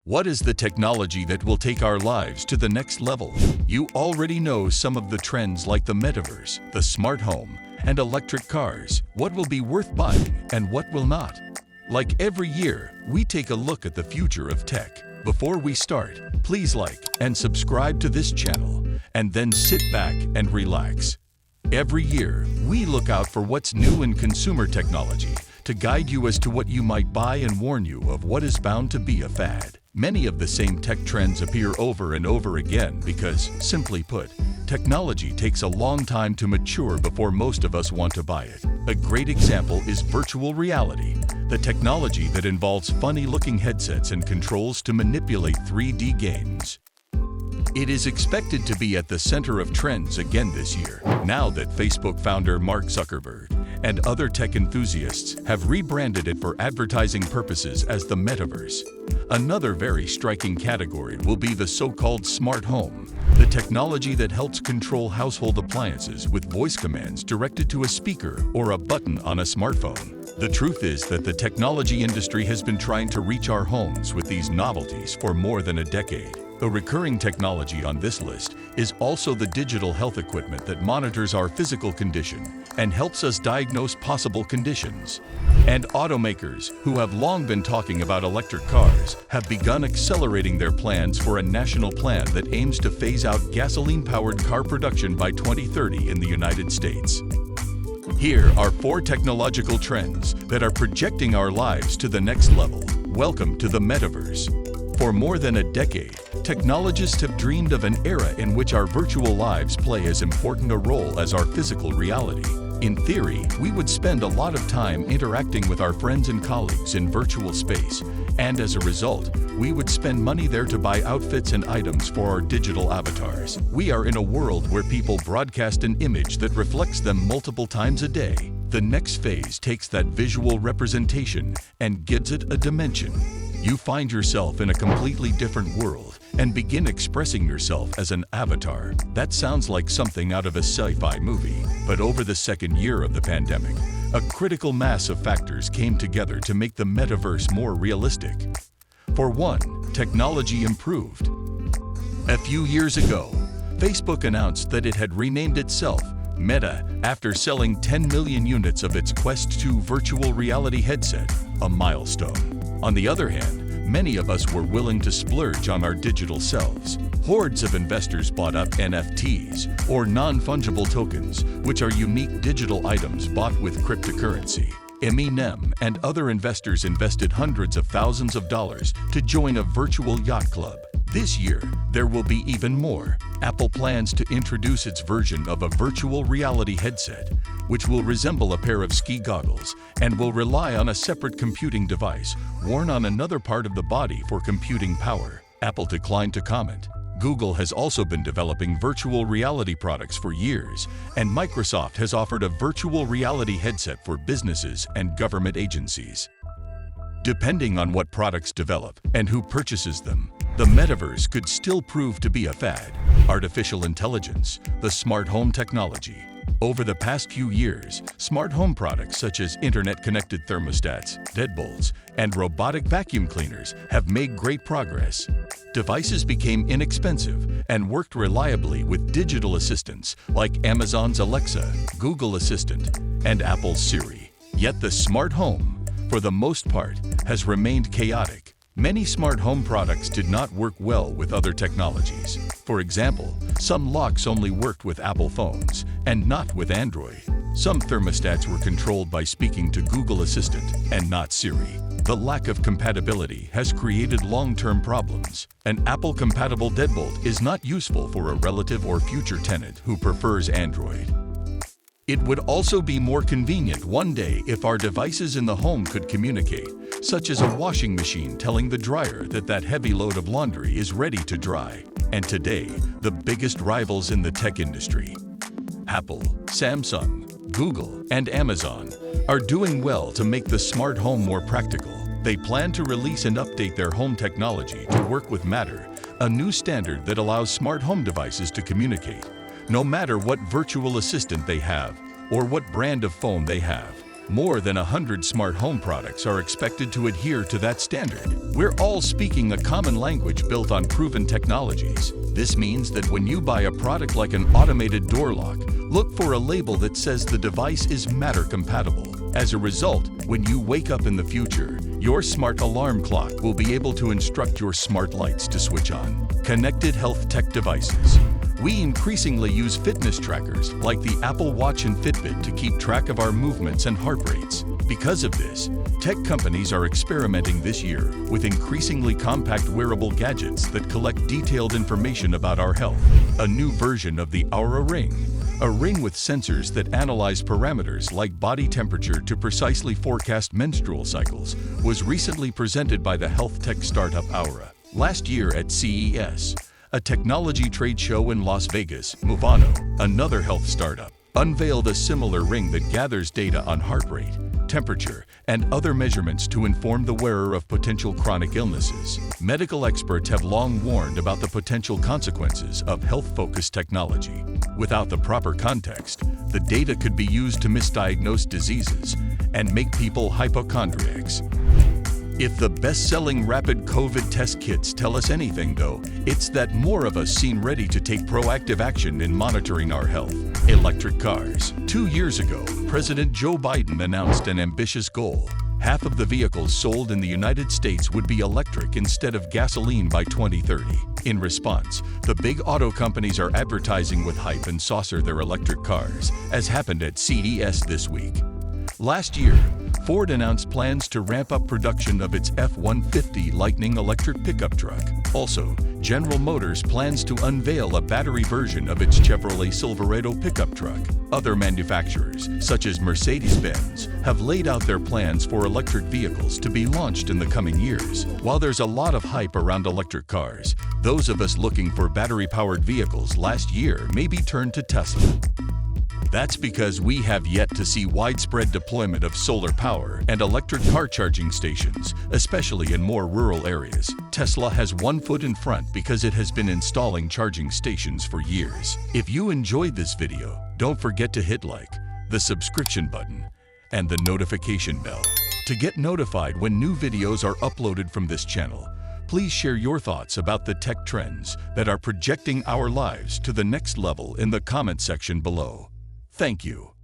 What is the technology that will take our lives to the next level? You already know some of the trends like the metaverse, the smart home, and electric cars. What will be worth buying and what will not? Like every year, we take a look at the future of tech. Before we start, please like and subscribe to this channel, and then sit back and relax. Every year, we look out for what's new in consumer technology to guide you as to what you might buy and warn you of what is bound to be a fad. Many of the same tech trends appear over and over again because, simply put, technology takes a long time to mature before most of us want to buy it. A great example is virtual reality, the technology that involves funny-looking headsets and controls to manipulate 3D games. It is expected to be at the center of trends again this year, now that Facebook founder Mark Zuckerberg and other tech enthusiasts have rebranded it for advertising purposes as the metaverse. Another very striking category will be the so-called smart home, the technology that helps control household appliances with voice commands directed to a speaker or a button on a smartphone. The truth is that the technology industry has been trying to reach our homes with these novelties for more than a decade. A recurring technology on this list is also the digital health equipment that monitors our physical condition and helps us diagnose possible conditions. And automakers, who have long been talking about electric cars, have begun accelerating their plans for a national plan that aims to phase out gasoline-powered car production by 2030 in the United States. Here are 4 technological trends that are projecting our lives to the next level. Welcome to the metaverse. For more than a decade, technologists have dreamed of an era in which our virtual lives play as important a role as our physical reality. In theory, we would spend a lot of time interacting with our friends and colleagues in virtual space, and as a result, we would spend money there to buy outfits and items for our digital avatars. We are in a world where people broadcast an image that reflects them multiple times a day. The next phase takes that visual representation and gives it a dimension. You find yourself in a completely different world and begin expressing yourself as an avatar. That sounds like something out of a sci-fi movie, but over the second year of the pandemic, a critical mass of factors came together to make the metaverse more realistic. For one, technology improved. A few years ago, Facebook announced that it had renamed itself Meta after selling 10 million units of its Quest 2 virtual reality headset, a milestone. On the other hand, many of us were willing to splurge on our digital selves. Hordes of investors bought up NFTs, or non-fungible tokens, which are unique digital items bought with cryptocurrency. Eminem and other investors invested hundreds of thousands of dollars to join a virtual yacht club. This year, there will be even more. Apple plans to introduce its version of a virtual reality headset, which will resemble a pair of ski goggles and will rely on a separate computing device worn on another part of the body for computing power. Apple declined to comment. Google has also been developing virtual reality products for years, and Microsoft has offered a virtual reality headset for businesses and government agencies. Depending on what products develop and who purchases them, the metaverse could still prove to be a fad. Artificial intelligence, the smart home technology. Over the past few years, smart home products such as internet-connected thermostats, deadbolts, and robotic vacuum cleaners have made great progress. Devices became inexpensive and worked reliably with digital assistants like Amazon's Alexa, Google Assistant, and Apple's Siri. Yet the smart home, for the most part, has remained chaotic. Many smart home products did not work well with other technologies. For example, some locks only worked with Apple phones and not with Android. Some thermostats were controlled by speaking to Google Assistant and not Siri. The lack of compatibility has created long-term problems. An Apple-compatible deadbolt is not useful for a relative or future tenant who prefers Android. It would also be more convenient one day if our devices in the home could communicate, such as a washing machine telling the dryer that that heavy load of laundry is ready to dry. And today, the biggest rivals in the tech industry, Apple, Samsung, Google, and Amazon, are doing well to make the smart home more practical. They plan to release and update their home technology to work with Matter, a new standard that allows smart home devices to communicate, no matter what virtual assistant they have or what brand of phone they have. More than 100 smart home products are expected to adhere to that standard. We're all speaking a common language built on proven technologies. This means that when you buy a product like an automated door lock, look for a label that says the device is Matter compatible. As a result, when you wake up in the future, your smart alarm clock will be able to instruct your smart lights to switch on. Connected health tech devices. We increasingly use fitness trackers like the Apple Watch and Fitbit to keep track of our movements and heart rates. Because of this, tech companies are experimenting this year with increasingly compact wearable gadgets that collect detailed information about our health. A new version of the Oura Ring, a ring with sensors that analyze parameters like body temperature to precisely forecast menstrual cycles, was recently presented by the health tech startup Oura. Last year at CES, a technology trade show in Las Vegas, Movano, another health startup, unveiled a similar ring that gathers data on heart rate, temperature, and other measurements to inform the wearer of potential chronic illnesses. Medical experts have long warned about the potential consequences of health-focused technology. Without the proper context, the data could be used to misdiagnose diseases and make people hypochondriacs. If the best-selling rapid COVID test kits tell us anything, though, it's that more of us seem ready to take proactive action in monitoring our health. Electric cars. 2 years ago, President Joe Biden announced an ambitious goal. Half of the vehicles sold in the United States would be electric instead of gasoline by 2030. In response, the big auto companies are advertising with hype and saucer their electric cars, as happened at CES this week. Last year, Ford announced plans to ramp up production of its F-150 Lightning electric pickup truck. Also, General Motors plans to unveil a battery version of its Chevrolet Silverado pickup truck. Other manufacturers, such as Mercedes-Benz, have laid out their plans for electric vehicles to be launched in the coming years. While there's a lot of hype around electric cars, those of us looking for battery-powered vehicles last year maybe turned to Tesla. That's because we have yet to see widespread deployment of solar power and electric car charging stations, especially in more rural areas. Tesla has one foot in front because it has been installing charging stations for years. If you enjoyed this video, don't forget to hit like, the subscription button, and the notification bell to get notified when new videos are uploaded from this channel. Please share your thoughts about the tech trends that are projecting our lives to the next level in the comment section below. Thank you.